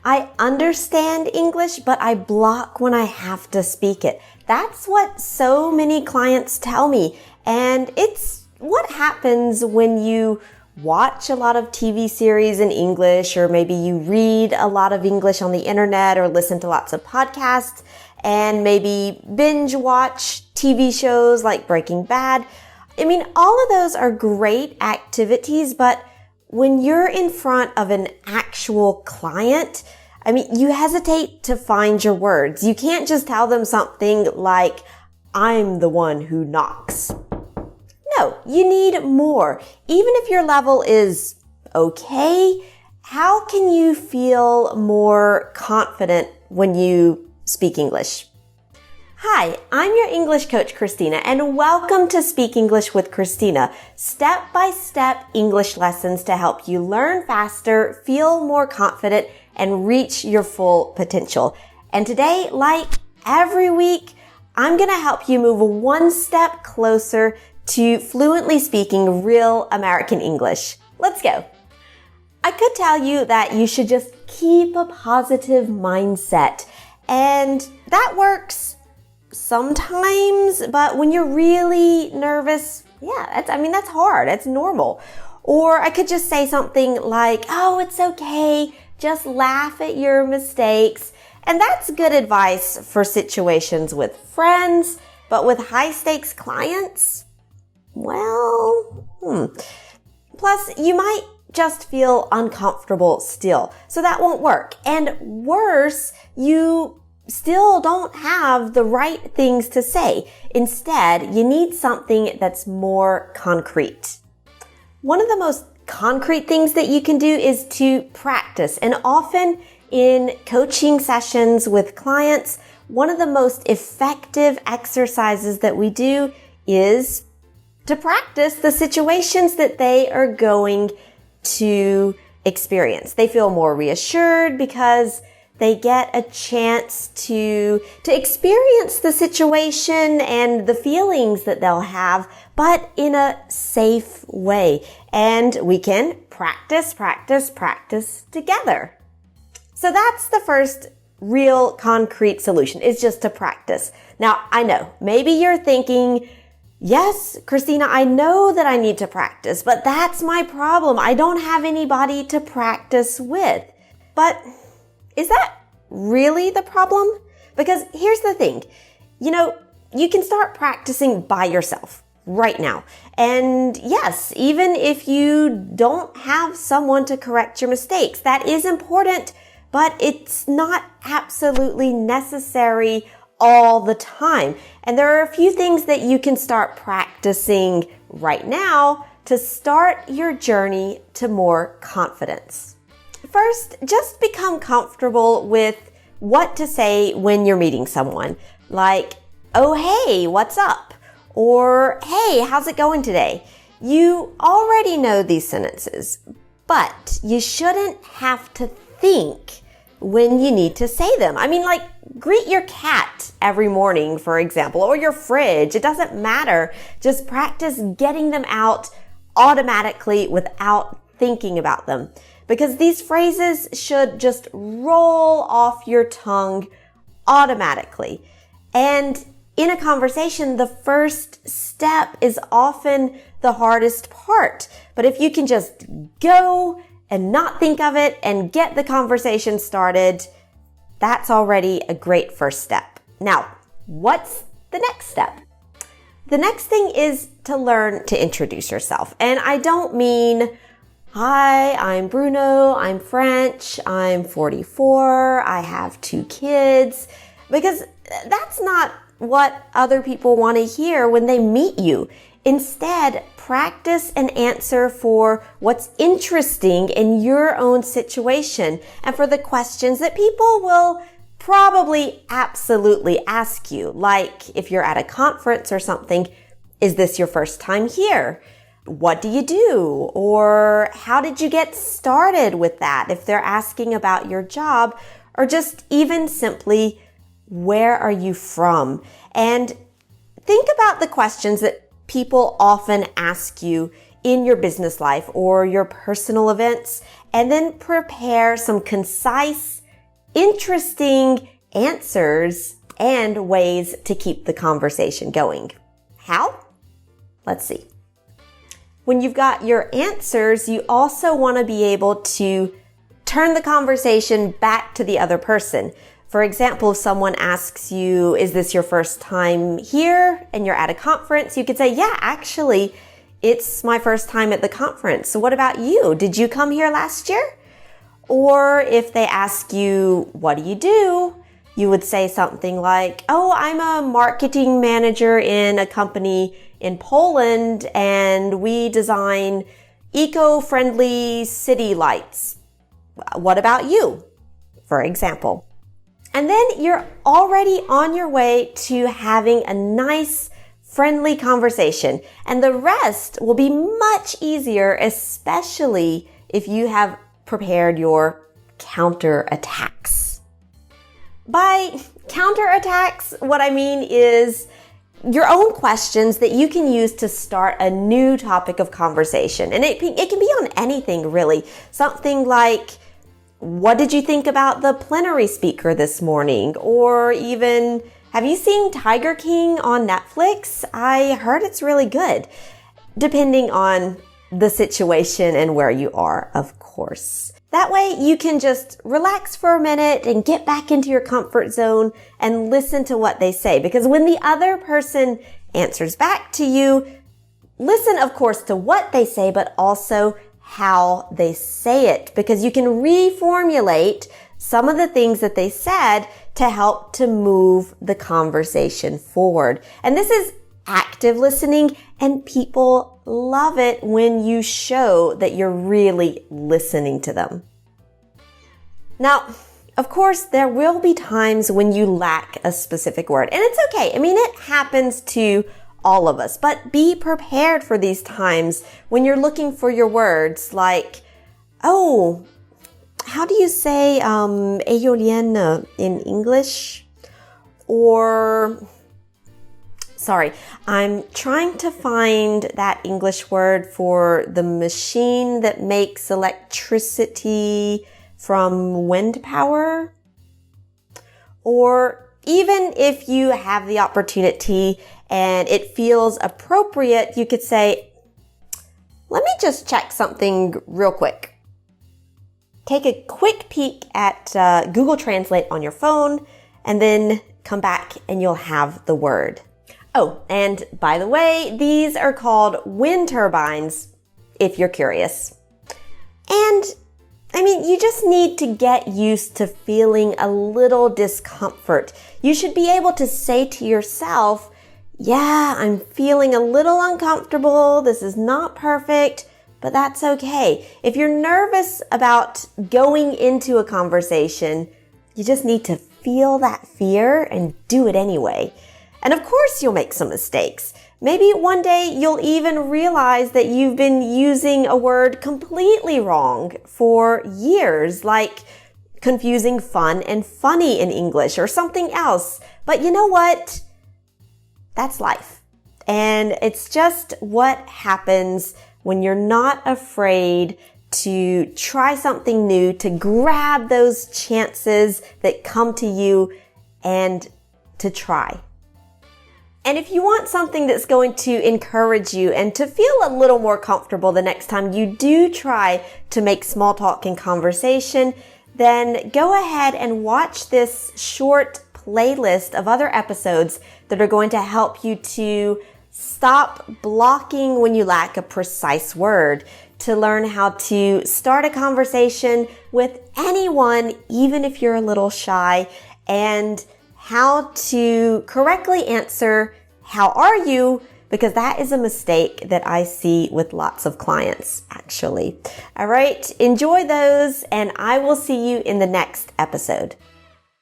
I understand English, but I block when I have to speak it. That's what so many clients tell me. And it's what happens when you watch a lot of TV series in English, or maybe you read a lot of English on the internet or listen to lots of podcasts, and maybe binge watch TV shows like Breaking Bad. I mean, all of those are great activities, but when you're in front of an actual client, I mean, you hesitate to find your words. You can't just tell them something like, I'm the one who knocks. No, you need more. Even if your level is okay, how can you feel more confident when you speak English? Hi, I'm your English coach, Christina, and welcome to Speak English with Christina, step-by-step English lessons to help you learn faster, feel more confident, and reach your full potential. And today, like every week, I'm going to help you move one step closer to fluently speaking real American English. Let's go. I could tell you that you should just keep a positive mindset, and that works sometimes, but when you're really nervous, that's hard. It's normal. Or I could just say something like, oh, it's okay. Just laugh at your mistakes. And that's good advice for situations with friends, but with high stakes clients, Plus, you might just feel uncomfortable still. So that won't work. And worse, you still don't have the right things to say. Instead, you need something that's more concrete. One of the most concrete things that you can do is to practice. And often in coaching sessions with clients, one of the most effective exercises that we do is to practice the situations that they are going to experience. They feel more reassured because they get a chance to experience the situation and the feelings that they'll have, but in a safe way. And we can practice together. So that's the first real concrete solution, is just to practice. Now, I know, maybe you're thinking, yes, Christina, I know that I need to practice, but that's my problem. I don't have anybody to practice with. But is that really the problem? Because here's the thing, you can start practicing by yourself right now. And yes, even if you don't have someone to correct your mistakes, that is important, but it's not absolutely necessary all the time. And there are a few things that you can start practicing right now to start your journey to more confidence. First, just become comfortable with what to say when you're meeting someone. Like, oh, hey, what's up? Or, hey, how's it going today? You already know these sentences, but you shouldn't have to think when you need to say them. I mean, like, greet your cat every morning, for example, or your fridge. It doesn't matter. Just practice getting them out automatically without thinking about them. Because these phrases should just roll off your tongue automatically. And in a conversation, the first step is often the hardest part. But if you can just go and not think of it and get the conversation started, that's already a great first step. Now, what's the next step? The next thing is to learn to introduce yourself. And I don't mean, hi, I'm Bruno, I'm French, I'm 44, I have 2 kids, because that's not what other people want to hear when they meet you. Instead, practice an answer for what's interesting in your own situation and for the questions that people will probably absolutely ask you. Like if you're at a conference or something, is this your first time here? What do you do? Or how did you get started with that? If they're asking about your job, or just even simply, where are you from? And think about the questions that people often ask you in your business life or your personal events, and then prepare some concise, interesting answers and ways to keep the conversation going. How? Let's see. When you've got your answers, you also want to be able to turn the conversation back to the other person. For example, if someone asks you, is this your first time here? And you're at a conference, you could say, yeah, actually, it's my first time at the conference. So what about you? Did you come here last year? Or if they ask you, what do? You would say something like, oh, I'm a marketing manager in a company in Poland and we design eco-friendly city lights. What about you? For example. And then you're already on your way to having a nice, friendly conversation. And the rest will be much easier, especially if you have prepared your counterattacks. By counterattacks, what I mean is your own questions that you can use to start a new topic of conversation. And it can be on anything, really. Something like, what did you think about the plenary speaker this morning? Or even, have you seen Tiger King on Netflix? I heard it's really good. Depending on the situation and where you are, of course. That way you can just relax for a minute and get back into your comfort zone and listen to what they say. Because when the other person answers back to you, listen, of course, to what they say, but also how they say it. Because you can reformulate some of the things that they said to help to move the conversation forward. And this is active listening, and people love it when you show that you're really listening to them. Now, of course, there will be times when you lack a specific word, and it's okay. I mean, it happens to all of us, but be prepared for these times when you're looking for your words like, oh, how do you say éolienne in English? Or, sorry, I'm trying to find that English word for the machine that makes electricity from wind power. Or even if you have the opportunity and it feels appropriate, you could say, let me just check something real quick. Take a quick peek at Google Translate on your phone and then come back and you'll have the word. Oh, and by the way, these are called wind turbines, if you're curious. And I mean, you just need to get used to feeling a little discomfort. You should be able to say to yourself, yeah, I'm feeling a little uncomfortable. This is not perfect, but that's okay. If you're nervous about going into a conversation, you just need to feel that fear and do it anyway. And of course, you'll make some mistakes. Maybe one day you'll even realize that you've been using a word completely wrong for years, like confusing fun and funny in English or something else. But you know what? That's life. And it's just what happens when you're not afraid to try something new, to grab those chances that come to you and to try. And if you want something that's going to encourage you and to feel a little more comfortable the next time you do try to make small talk in conversation, then go ahead and watch this short playlist of other episodes that are going to help you to stop blocking when you lack a precise word, to learn how to start a conversation with anyone, even if you're a little shy, and how to correctly answer, how are you? Because that is a mistake that I see with lots of clients, actually. All right, enjoy those, and I will see you in the next episode.